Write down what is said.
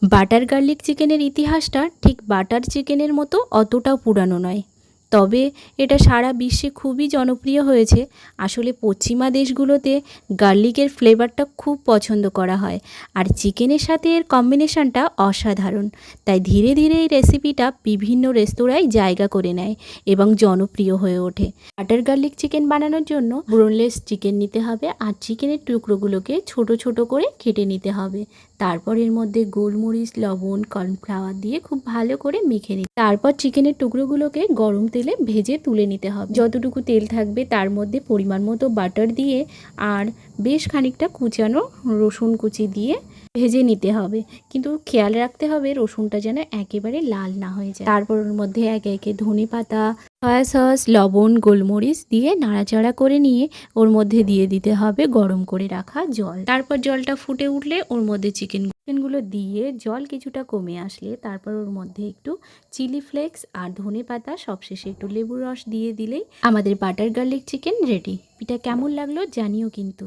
Butter garlic চিকেনের ইতিহাসটা ঠিক বাটার চিকেনের মতো অতটাও পুরানো নয়, তবে এটা সারা বিশ্বে খুবই জনপ্রিয় হয়েছে। আসলে পশ্চিমা দেশগুলোতে গার্লিকের ফ্লেভারটা খুব পছন্দ করা হয়, আর চিকেনের সাথে এর কম্বিনেশনটা অসাধারণ। তাই ধীরে ধীরে এই রেসিপিটা বিভিন্ন রেস্তোরাঁয় জায়গা করে নেয় এবং জনপ্রিয় হয়ে ওঠে। বাটার গার্লিক চিকেন বানানোর জন্য বোনলেস চিকেন নিতে হবে, আর চিকেনের টুকরোগুলোকে ছোট ছোট করে কেটে নিতে হবে। তারপর এর মধ্যে গোলমরিচ, লবণ, কর্নফ্লাওয়ার দিয়ে খুব ভালো করে মেখে নিতে। তারপর চিকেনের টুকরোগুলোকে গরম তেলে ভেজে তুলে নিতে হবে। যতটুকু তেল থাকবে তার মধ্যে পরিমাণ মতো বাটার দিয়ে আর বেশ খানিকটা কুচানো রসুন কুচি দিয়ে ভেজে নিতে হবে। কিন্তু খেয়াল রাখতে হবে রসুনটা যেন একেবারে লাল না হয়ে যায়। তারপর ওর মধ্যে একে একে ধনেপাতা, সয়া সস, লবণ, গোলমরিচ দিয়ে নাড়াচাড়া করে নিয়ে ওর মধ্যে দিয়ে দিতে হবে গরম করে রাখা জল। তারপর জলটা ফুটে উঠলে ওর মধ্যে চিকেনগুলো দিয়ে জল কিছুটা কমে আসলে তারপর ওর মধ্যে একটু চিলি ফ্লেক্স আর ধনেপাতা, সবশেষে একটু লেবুর রস দিয়ে দিলেই আমাদের বাটার গার্লিক চিকেন রেডি। এটা কেমন লাগলো জানিও কিন্তু।